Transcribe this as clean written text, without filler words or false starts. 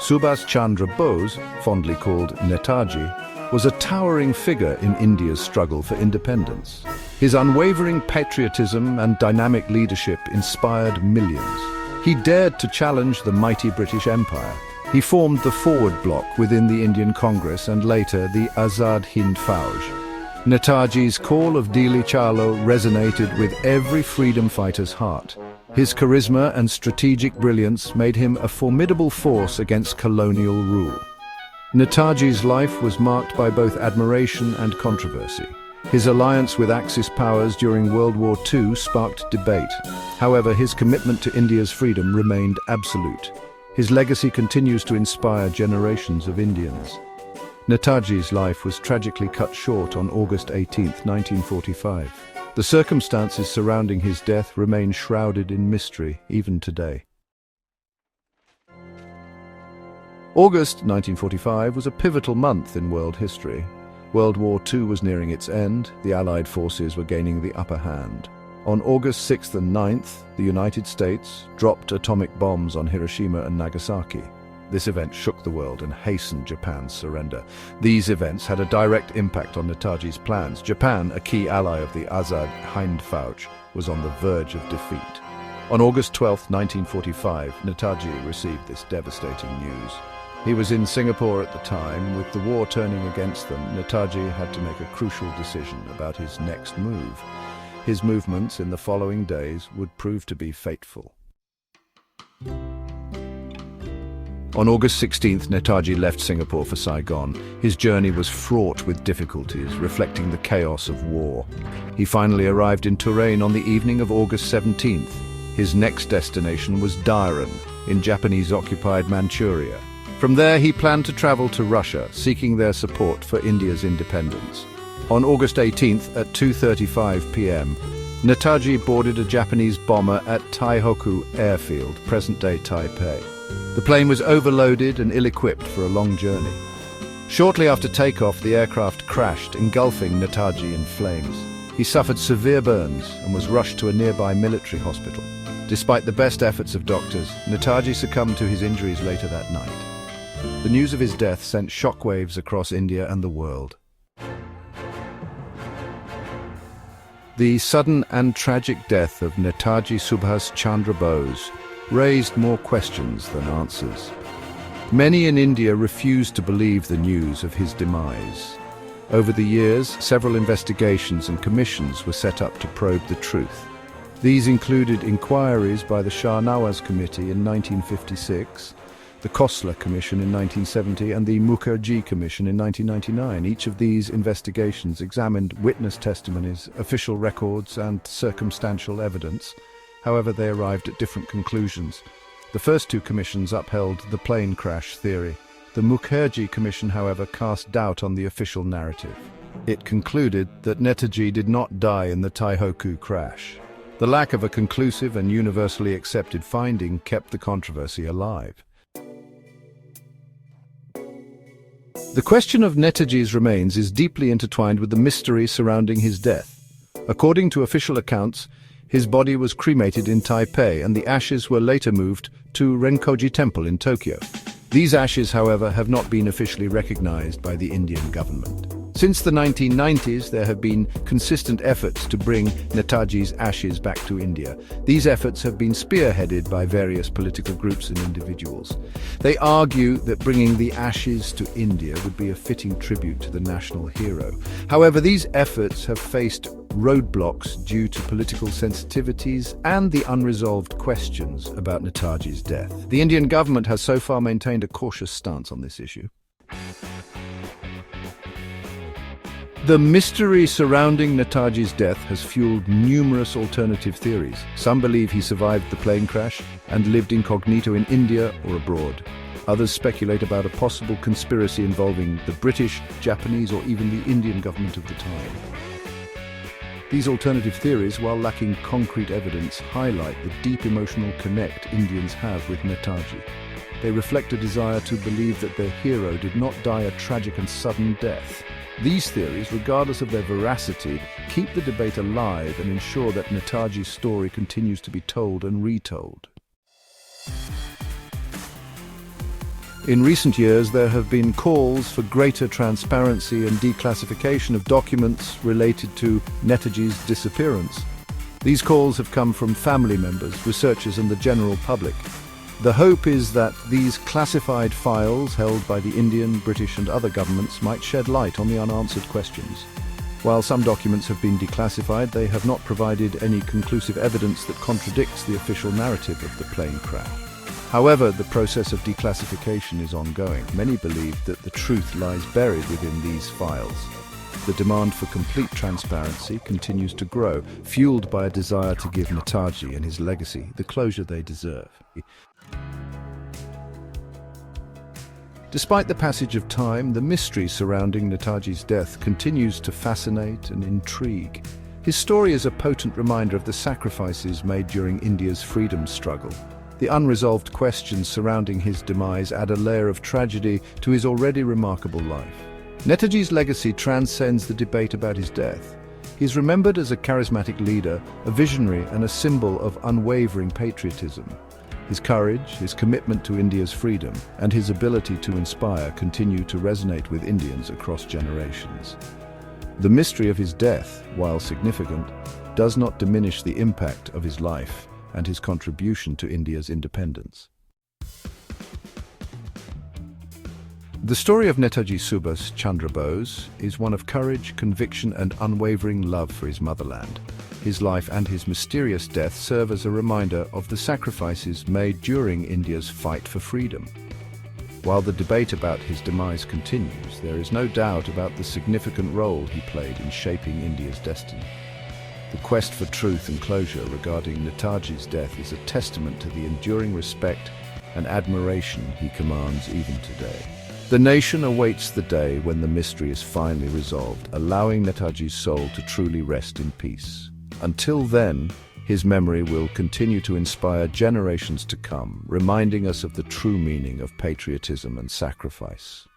Subhas Chandra Bose, fondly called Netaji, was a towering figure in India's struggle for independence. His unwavering patriotism and dynamic leadership inspired millions. He dared to challenge the mighty British Empire. He formed the Forward Bloc within the Indian Congress and later the Azad Hind Fauj. Netaji's call of Dili Chalo resonated with every freedom fighter's heart. His charisma and strategic brilliance made him a formidable force against colonial rule. Netaji's life was marked by both admiration and controversy. His alliance with Axis powers during World War II sparked debate. However, his commitment to India's freedom remained absolute. His legacy continues to inspire generations of Indians. Netaji's life was tragically cut short on August 18, 1945. The circumstances surrounding his death remain shrouded in mystery even today. August 1945 was a pivotal month in world history. World War II was nearing its end, the Allied forces were gaining the upper hand. On August 6th and 9th, the United States dropped atomic bombs on Hiroshima and Nagasaki. This event shook the world and hastened Japan's surrender. These events had a direct impact on Netaji's plans. Japan, a key ally of the Azad Hind Fauj, was on the verge of defeat. On August 12, 1945, Netaji received this devastating news. He was in Singapore at the time. With the war turning against them, Netaji had to make a crucial decision about his next move. His movements in the following days would prove to be fateful. On August 16th, Netaji left Singapore for Saigon. His journey was fraught with difficulties, reflecting the chaos of war. He finally arrived in Turin on the evening of August 17th. His next destination was Dairen, in Japanese-occupied Manchuria. From there, he planned to travel to Russia, seeking their support for India's independence. On August 18th, at 2:35 p.m., Netaji boarded a Japanese bomber at Taihoku Airfield, present-day Taipei. The plane was overloaded and ill-equipped for a long journey. Shortly after takeoff, the aircraft crashed, engulfing Netaji in flames. He suffered severe burns and was rushed to a nearby military hospital. Despite the best efforts of doctors, Netaji succumbed to his injuries later that night. The news of his death sent shockwaves across India and the world. The sudden and tragic death of Netaji Subhas Chandra Bose raised more questions than answers. Many in India refused to believe the news of his demise. Over the years, several investigations and commissions were set up to probe the truth. These included inquiries by the Shah Nawaz Committee in 1956, the Khosla Commission in 1970, and the Mukherjee Commission in 1999. Each of these investigations examined witness testimonies, official records, and circumstantial evidence. However, they arrived at different conclusions. The first two commissions upheld the plane crash theory. The Mukherjee Commission, however, cast doubt on the official narrative. It concluded that Netaji did not die in the Taihoku crash. The lack of a conclusive and universally accepted finding kept the controversy alive. The question of Netaji's remains is deeply intertwined with the mystery surrounding his death. According to official accounts, his body was cremated in Taipei and the ashes were later moved to Renkoji Temple in Tokyo. These ashes, however, have not been officially recognized by the Indian government. Since the 1990s, there have been consistent efforts to bring Netaji's ashes back to India. These efforts have been spearheaded by various political groups and individuals. They argue that bringing the ashes to India would be a fitting tribute to the national hero. However, these efforts have faced roadblocks due to political sensitivities and the unresolved questions about Netaji's death. The Indian government has so far maintained a cautious stance on this issue. The mystery surrounding Netaji's death has fueled numerous alternative theories. Some believe he survived the plane crash and lived incognito in India or abroad. Others speculate about a possible conspiracy involving the British, Japanese, or even the Indian government of the time. These alternative theories, while lacking concrete evidence, highlight the deep emotional connect Indians have with Netaji. They reflect a desire to believe that their hero did not die a tragic and sudden death. These theories, regardless of their veracity, keep the debate alive and ensure that Netaji's story continues to be told and retold. In recent years, there have been calls for greater transparency and declassification of documents related to Netaji's disappearance. These calls have come from family members, researchers, and the general public. The hope is that these classified files held by the Indian, British, and other governments might shed light on the unanswered questions. While some documents have been declassified, they have not provided any conclusive evidence that contradicts the official narrative of the plane crash. However, the process of declassification is ongoing. Many believe that the truth lies buried within these files. The demand for complete transparency continues to grow, fueled by a desire to give Netaji and his legacy the closure they deserve. Despite the passage of time, the mystery surrounding Netaji's death continues to fascinate and intrigue. His story is a potent reminder of the sacrifices made during India's freedom struggle. The unresolved questions surrounding his demise add a layer of tragedy to his already remarkable life. Netaji's legacy transcends the debate about his death. He is remembered as a charismatic leader, a visionary, and a symbol of unwavering patriotism. His courage, his commitment to India's freedom, and his ability to inspire continue to resonate with Indians across generations. The mystery of his death, while significant, does not diminish the impact of his life and his contribution to India's independence. The story of Netaji Subhas Chandra Bose is one of courage, conviction, and unwavering love for his motherland. His life and his mysterious death serve as a reminder of the sacrifices made during India's fight for freedom. While the debate about his demise continues, there is no doubt about the significant role he played in shaping India's destiny. The quest for truth and closure regarding Netaji's death is a testament to the enduring respect and admiration he commands even today. The nation awaits the day when the mystery is finally resolved, allowing Netaji's soul to truly rest in peace. Until then, his memory will continue to inspire generations to come, reminding us of the true meaning of patriotism and sacrifice.